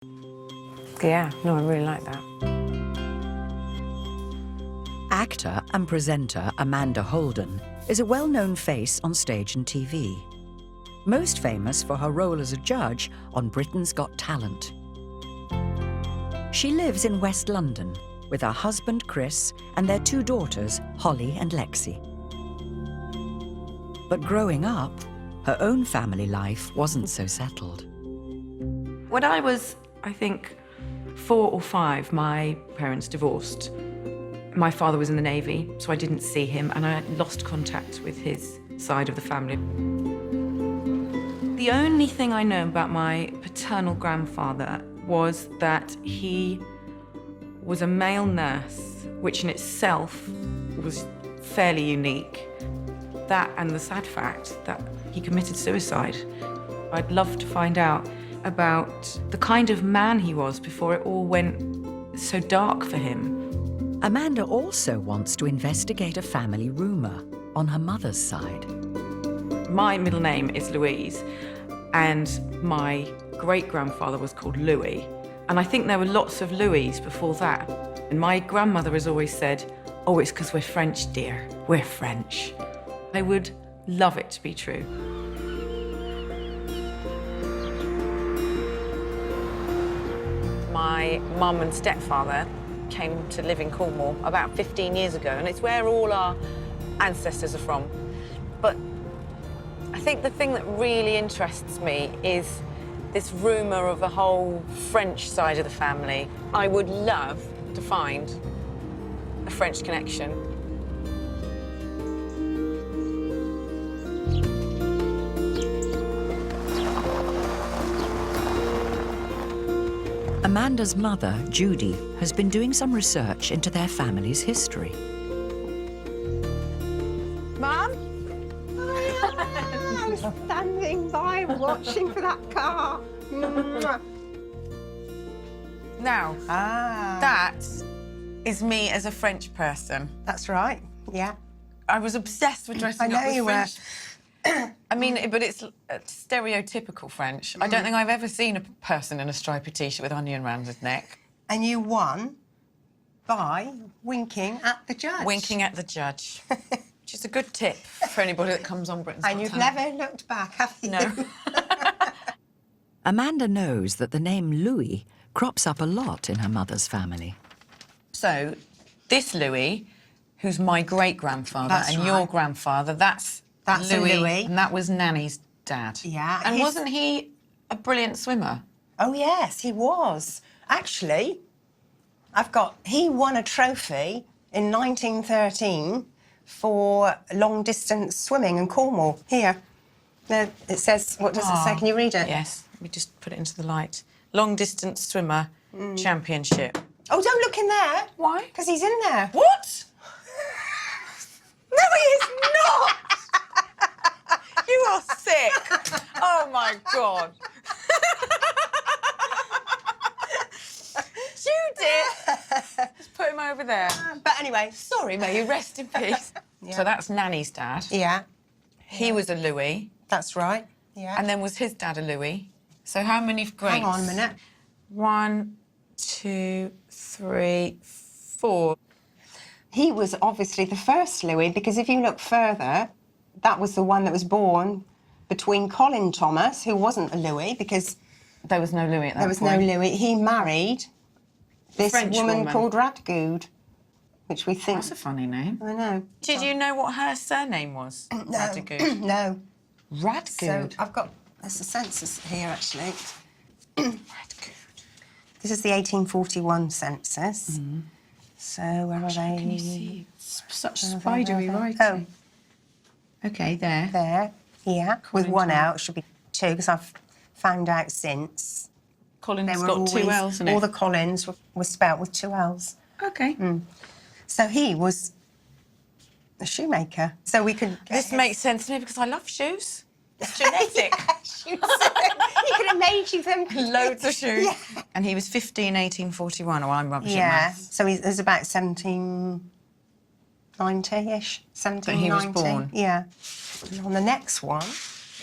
Yeah, no, I really like that. Actor and presenter Amanda Holden is a well-known face on stage and TV. Most famous for her role as a judge on Britain's Got Talent. She lives in West London with her husband Chris and their 2 daughters, Holly and Lexi. But growing up, her own family life wasn't so settled. When I was, I think, 4 or 5, my parents divorced. My father was in the Navy, so I didn't see him, and I lost contact with his side of the family. The only thing I know about my paternal grandfather was that he was a male nurse, which in itself was fairly unique. That and the sad fact that he committed suicide. I'd love to find out about the kind of man he was before it all went so dark for him. Amanda also wants to investigate a family rumour on her mother's side. My middle name is Louise, and my great-grandfather was called Louis. And I think there were lots of Louis before that. And my grandmother has always said, "Oh, it's because we're French, dear. We're French." I would love it to be true. My mum and stepfather came to live in Cornwall about 15 years ago, and it's where all our ancestors are from. But I think the thing that really interests me is this rumour of a whole French side of the family. I would love to find a French connection. Amanda's mother, Judy, has been doing some research into their family's history. Mum? I was standing by watching for that car. Now, that is me as a French person. That's right, yeah. I was obsessed with dressing up with French. I mean, but it's stereotypical French. I don't think I've ever seen a person in a stripy T-shirt with onion around his neck. And you won by winking at the judge. Winking at the judge. Which is a good tip for anybody that comes on Britain's Got And you've Talent. never looked back, have you? No. Amanda knows that the name Louis crops up a lot in her mother's family. So, this Louis, who's my great-grandfather, That's and right. your grandfather, that's Louis. Louis. And that was Nanny's dad. Yeah. And wasn't he a brilliant swimmer? Oh, yes, he was. Actually, he won a trophy in 1913 for long-distance swimming in Cornwall. Here. There, it says, what does it say? Can you read it? Yes, let me just put it into the light. Long-distance swimmer championship. Oh, don't look in there. Why? Because he's in there. What? No, he is not! You are sick. Oh, my God. Judith! Just put him over there. But anyway. Sorry, may you rest in peace. Yeah. So that's Nanny's dad. Yeah, He was a Louis. that's right. Yeah. And then was his dad a Louis? So how many greats? Hang on a minute. 1, 2, 3, 4. He was obviously the first Louis, because if you look further, that was the one that was born between Colin Thomas, who wasn't a Louis, because There was no Louis at that there was point. no Louis. He married this French woman woman. called Radgood, which we think... That's a funny name. I know. Did you know what her surname was? No. Radgood. No. Radgood. So I've got... There's a census here, actually. Radgood. This is the 1841 census. So where are they? Can you see? Such Where are they? spidery Where are they? writing. OK, there. There, yeah, with Colin one Thomas. out. It should be 2, because I've found out since. Colin's They were got always, 2 L's in it. all the Collins were spelt with 2 L's. OK. So he was a shoemaker. So we could... This makes sense to me because I love shoes. It's genetic. Shoes. He could have made you them. Loads of shoes. Yeah. And he was 15, 1841. Oh, I'm rubbish at Yeah. maths. So he was about 1790-ish. 1790. he was born. Yeah. And on the next one,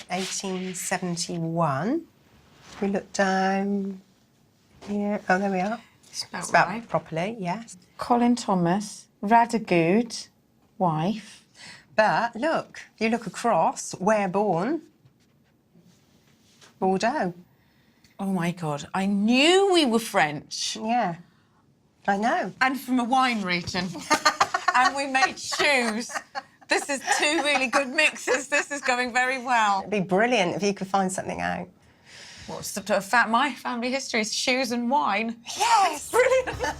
1871, we look down Yeah. Oh, there we are. Spelt Spelt right. properly, yes. Colin Thomas, Radagood, wife. But look, if you look across, where born? Bordeaux. Oh my God, I knew we were French. Yeah, I know. And from a wine region. And we made shoes. This is two really good mixes. This is going very well. It'd be brilliant if you could find something out. What's my family history is shoes and wine. Yes! Brilliant.